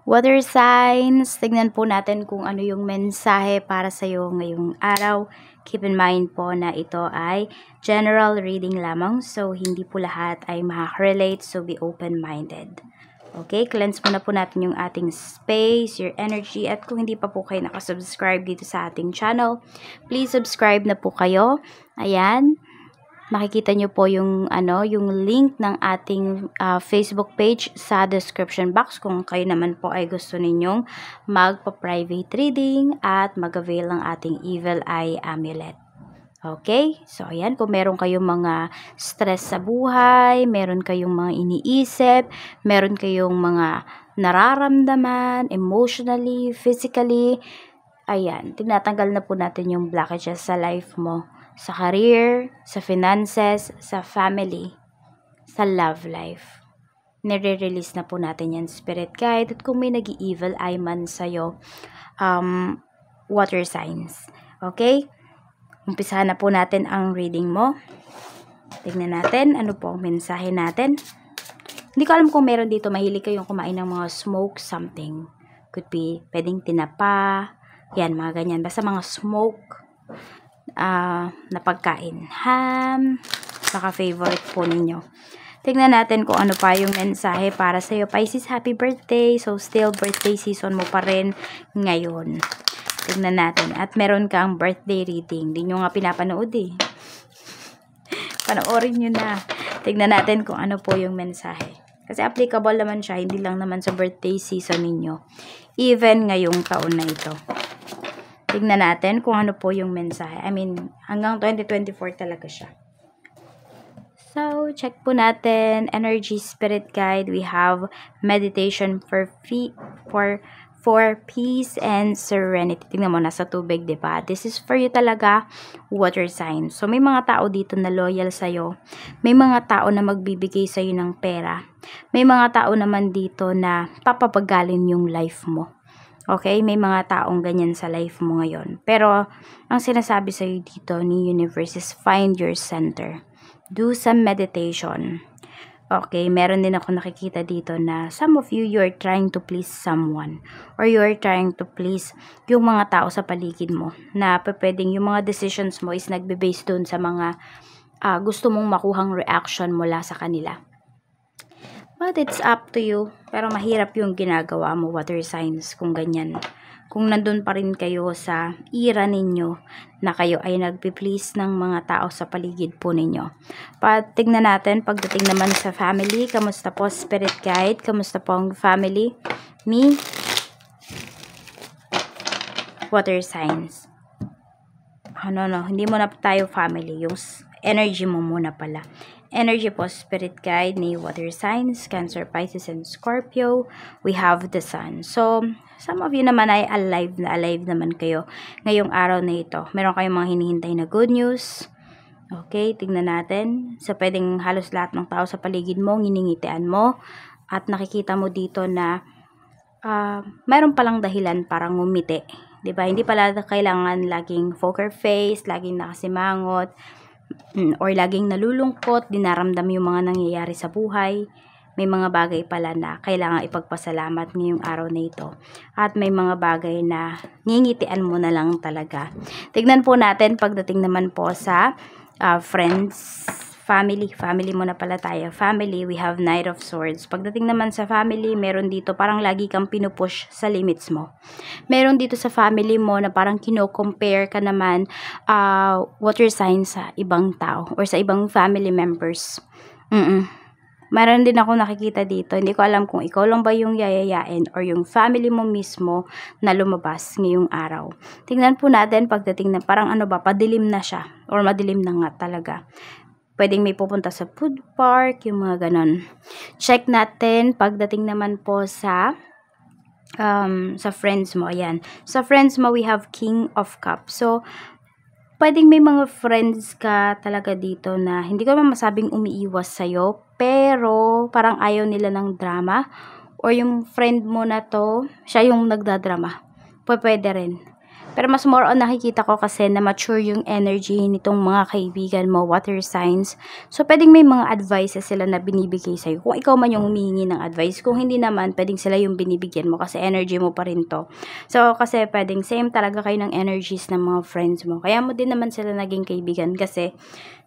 Water signs, tignan po natin kung ano yung mensahe para sa iyo ngayong araw. Keep in mind po na ito ay general reading lamang, so hindi po lahat ay makaka-relate, so be open-minded. Okay, cleanse muna po natin yung ating space, your energy, at kung hindi pa po kayo nakasubscribe dito sa ating channel, please subscribe na po kayo. Ayan. Makikita nyo po yung link ng ating Facebook page sa description box kung kayo naman po ay gusto ninyong magpa-private reading at mag-avail ng ating Evil Eye Amulet. Okay? So, ayan, kung meron kayong mga stress sa buhay, meron kayong mga iniisip, meron kayong mga nararamdaman, emotionally, physically, ayan, tinatanggal na po natin yung blockages sa life mo. Sa career, sa finances, sa family, sa love life. Nire-release na po natin yan, spirit guide. At kung may nag-evil eye man sa'yo, water signs. Okay? Umpisahan na po natin ang reading mo. Tignan natin ano po ang mensahe natin. Hindi ko alam kung meron dito, mahilig kayong kumain ng mga smoke something. Could be, pwedeng tinapa, yan, mga ganyan. Basta mga smoke na pagkain. Ham, baka favorite po ninyo. Tignan natin kung ano pa yung mensahe para sa iyo. Pisces, happy birthday. So, still birthday season mo pa rin ngayon. Tignan natin. At meron kang birthday reading. Hindi nyo nga pinapanood eh. Panoorin nyo na. Tignan natin kung ano po yung mensahe. Kasi applicable naman siya. Hindi lang naman sa birthday season ninyo. Even ngayong taon na ito. Tignan natin kung ano po yung mensahe. I mean, hanggang 2024 talaga siya. So, check po natin. Energy, spirit guide. We have meditation for peace and serenity. Tingnan mo, nasa tubig, diba? This is for you talaga, water sign. So, may mga tao dito na loyal sa'yo. May mga tao na magbibigay sa'yo ng pera. May mga tao naman dito na papapagalin yung life mo. Okay? May mga taong ganyan sa life mo ngayon. Pero, ang sinasabi sa'yo dito ni Universe is find your center. Do some meditation. Okay? Meron din ako nakikita dito na some of you, you're trying to please someone. Or you're trying to please yung mga tao sa paligid mo. Na pwedeng yung mga decisions mo is nagbe-base dun sa mga gusto mong makuhang reaction mula sa kanila. But it's up to you. Pero mahirap yung ginagawa mo, water signs, kung ganyan. Kung nandun pa rin kayo sa era ninyo na kayo ay nagpi-please ng mga tao sa paligid po ninyo. Tignan natin, pagdating naman sa family, kamusta po spirit guide? Kamusta po ang family? Me? Water signs. No, hindi mo na tayo family. Yung energy mo muna pala. Energy po, spirit guide ni water signs, Cancer, Pisces, and Scorpio. We have the sun. So, some of you naman ay alive naman kayo ngayong araw na ito. Meron kayong mga hinihintay na good news. Okay, tignan natin. So, pwedeng halos lahat ng tao sa paligid mo, nginingitian mo. At nakikita mo dito na mayroon palang dahilan para ngumiti. Diba? Hindi pala kailangan laging poker face, laging nakasimangot, or laging nalulungkot, dinaramdam yung mga nangyayari sa buhay. May mga bagay pala na kailangan ipagpasalamat ngayong araw na ito. At may mga bagay na ngingitian mo na lang talaga. Tignan po natin pagdating naman po sa friends, family. Family muna pala tayo. Family, we have Knight of Swords. Pagdating naman sa family, meron dito parang lagi kang pinupush sa limits mo. Meron dito sa family mo na parang kino-compare ka naman water sign sa ibang tao or sa ibang family members. Meron din ako nakikita dito. Hindi ko alam kung ikaw lang ba yung yayayain or yung family mo mismo na lumabas ngayong araw. Tingnan po natin pagdating na parang padilim na siya or madilim na nga talaga. Pwedeng may pupunta sa food park, yung mga ganon. Check natin pagdating naman po sa friends mo. Ayan. Sa friends mo, we have King of Cups. So, pwedeng may mga friends ka talaga dito na hindi ko naman masabing umiiwas sa'yo, pero parang ayaw nila ng drama. Or yung friend mo na to, siya yung nagdadrama. Pwede rin. Pero mas more on nakikita ko kasi na mature yung energy nitong mga kaibigan mo, water signs. So, pwedeng may mga advices sila na binibigay sa'yo. Kung ikaw man yung humihingi ng advice, kung hindi naman, pwedeng sila yung binibigyan mo kasi energy mo pa rin to. So, kasi pwedeng same talaga kayo ng energies ng mga friends mo. Kaya mo din naman sila naging kaibigan kasi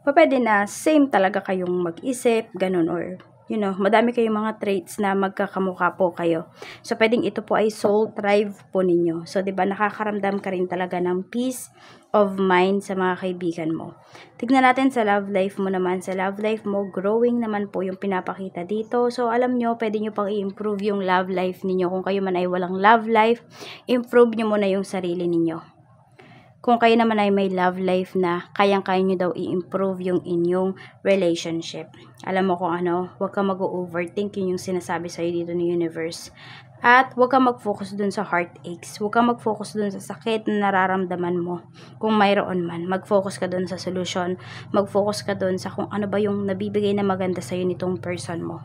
pwede na same talaga kayong mag-isip, ganun, or madami kayong mga traits na magkakamukha po kayo. So, pwedeng ito po ay soul tribe po ninyo. So, 'di ba nakakaramdam ka rin talaga ng peace of mind sa mga kaibigan mo. Tignan natin sa love life mo naman. Sa love life mo, growing naman po yung pinapakita dito. So, alam nyo, pwede nyo pang i-improve yung love life ninyo. Kung kayo man ay walang love life, improve nyo muna yung sarili ninyo. Kung kayo naman ay may love life na kayang-kaya nyo daw i-improve yung inyong relationship. Alam mo kung ano, huwag ka mag-overthink yung sinasabi sa'yo dito ng universe. At huwag ka mag-focus dun sa heartaches. Huwag ka mag-focus dun sa sakit na nararamdaman mo. Kung mayroon man, mag-focus ka dun sa solution. Mag-focus ka dun sa kung ano ba yung nabibigay na maganda sa'yo nitong person mo.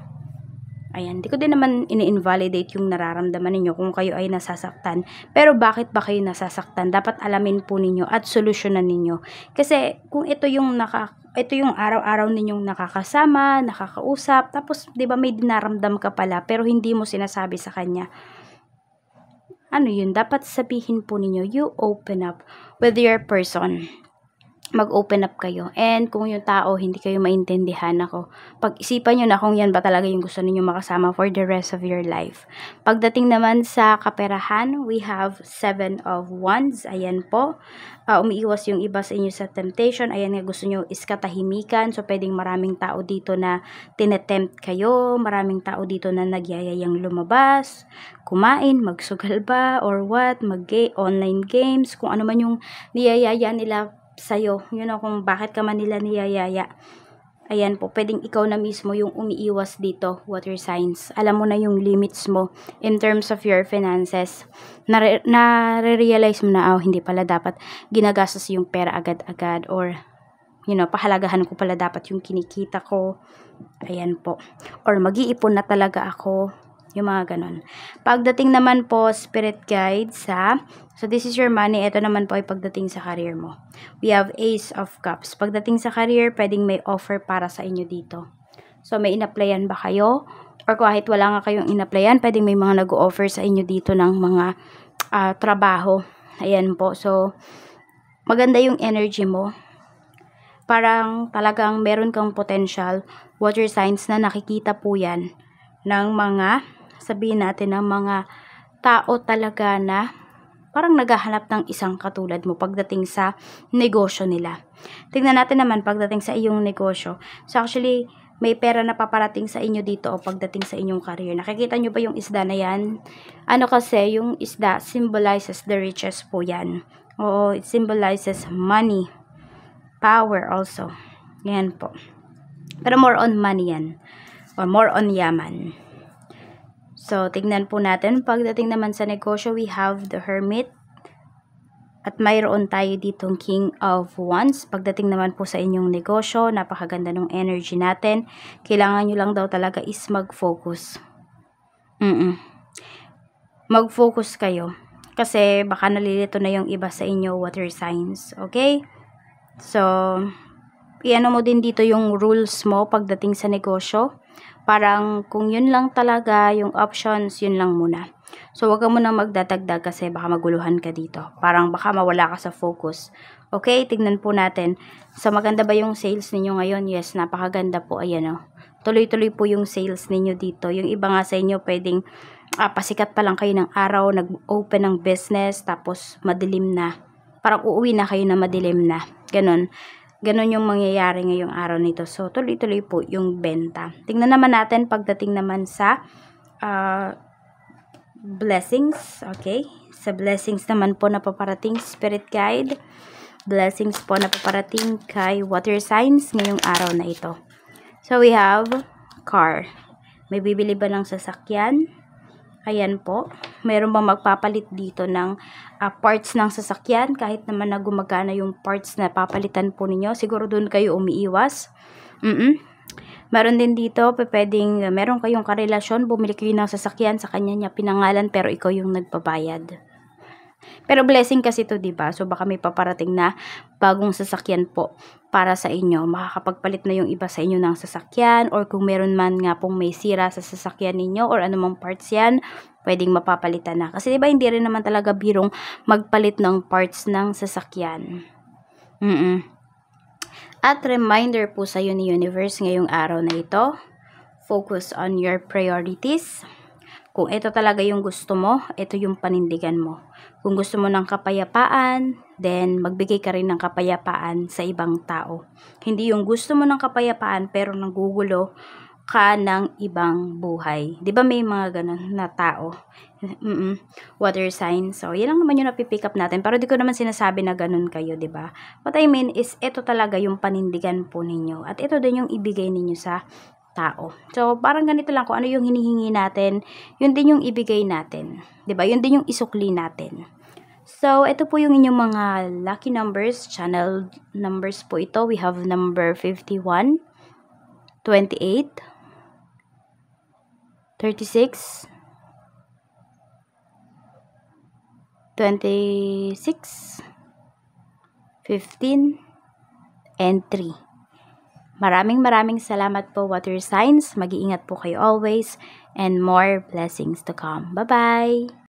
Ayan, di ko din naman ini-invalidate yung nararamdaman ninyo kung kayo ay nasasaktan. Pero bakit ba kayo nasasaktan? Dapat alamin po ninyo at solusyonan ninyo. Kasi kung ito yung araw-araw ninyong nakakasama, nakakausap, tapos 'di ba may dinaramdam ka pala pero hindi mo sinasabi sa kanya. Ano yun? Dapat sabihin po ninyo, you open up with your person. Mag-open up kayo. And kung yung tao hindi kayo maintindihan, ako, pag-isipan nyo na kung yan ba talaga yung gusto ninyo makasama for the rest of your life. Pagdating naman sa kaperahan, we have 7 of Wands. Ayan po. Umiiwas yung iba sa inyo sa temptation. Ayan nga, gusto nyo is katahimikan. So, pwedeng maraming tao dito na tinetempt kayo. Maraming tao dito na nagyayayang lumabas, kumain, magsugal ba, or what, online games, kung ano man yung niyayaya nila sa'yo, kung bakit ka man nila niyayaya. Ayan po, pwedeng ikaw na mismo yung umiiwas dito, water signs. Alam mo na yung limits mo in terms of your finances. Nare-realize mo na, hindi pala dapat ginagastos yung pera agad-agad, or pahalagahan ko pala dapat yung kinikita ko. Ayan po. Or mag-iipon na talaga ako. Yung mga ganon. Pagdating naman po, spirit guide so this is your money. Ito naman po ay pagdating sa career mo. We have Ace of Cups. Pagdating sa career, pwedeng may offer para sa inyo dito. So, may in-applyan ba kayo? Or kahit wala nga kayong in-applyan, pwedeng may mga nag-offer sa inyo dito ng mga trabaho. Ayan po. So, maganda yung energy mo. Parang talagang meron kang potential. Water signs na nakikita po yan ng mga, sabihin natin, ng mga tao talaga na parang naghahanap ng isang katulad mo pagdating sa negosyo nila. Tingnan natin naman pagdating sa iyong negosyo. So actually, may pera na paparating sa inyo dito o pagdating sa inyong career. Nakikita nyo ba yung isda na yan? Ano kasi, yung isda symbolizes the riches po yan. Oo, it symbolizes money, power also. Yan po. Pero more on money yan. Or more on yaman. So, tignan po natin. Pagdating naman sa negosyo, we have the Hermit. At mayroon tayo ditong King of Wands. Pagdating naman po sa inyong negosyo, napakaganda ng energy natin. Kailangan nyo lang daw talaga is mag-focus. Mag-focus kayo. Kasi baka nalilito na yung iba sa inyo, water signs. Okay? So, iano mo din dito yung rules mo pagdating sa negosyo. Parang kung yun lang talaga yung options, yun lang muna. So, wag ka munang magdadagdag kasi baka maguluhan ka dito. Parang baka mawala ka sa focus. Okay, tignan po natin. So, maganda ba yung sales ninyo ngayon? Yes, napakaganda po. Ayan, tuloy-tuloy po yung sales ninyo dito. Yung iba nga sa inyo, pwedeng pasikat pa lang kayo ng araw, nag-open ng business, tapos madilim na. Parang uuwi na kayo na madilim na. Ganon yung mangyayari ngayong araw nito. So, tuloy-tuloy po yung benta. Tingnan naman natin pagdating naman sa blessings. Okay? Sa blessings naman po na paparating, spirit guide. Blessings po na paparating kay water signs ngayong araw na ito. So, we have car. May bibili ba ng sasakyan? Ayan po. Meron bang magpapalit dito ng parts ng sasakyan? Kahit naman na gumagana yung parts na papalitan po ninyo. Siguro dun kayo umiiwas. Meron din dito, pwedeng meron kayong karelasyon. Bumili kayo ng sasakyan sa kanya niya pinangalan pero ikaw yung nagbabayad. Pero blessing kasi to, 'di ba? So baka may paparating na bagong sasakyan po para sa inyo. Makakapagpalit na yung iba sa inyo ng sasakyan, or kung meron man nga pong may sira sa sasakyan ninyo or anumang parts 'yan, pwedeng mapapalitan na. Kasi 'di ba hindi rin naman talaga birong magpalit ng parts ng sasakyan. At reminder po sa iyo ni Universe ngayong araw na ito, focus on your priorities. Kung ito talaga yung gusto mo, ito yung panindigan mo. Kung gusto mo ng kapayapaan, then magbigay ka rin ng kapayapaan sa ibang tao. Hindi yung gusto mo ng kapayapaan pero nanggugulo ka ng ibang buhay. 'Di ba may mga ganun na tao? Water sign. So, yan lang naman yung napipick up natin. Pero di ko naman sinasabi na ganun kayo, 'di ba? What I mean is, ito talaga yung panindigan po ninyo. At ito din yung ibigay ninyo sa tao. So, parang ganito lang, kung ano yung hinihingi natin, yun din yung ibigay natin. 'Di ba? Yun din yung isukli natin. So, ito po yung inyong mga lucky numbers, channel numbers po ito. We have number 51, 28, 36, 26, 15, and 3. Maraming salamat po, water signs. Mag-iingat po kayo always, and more blessings to come. Bye-bye!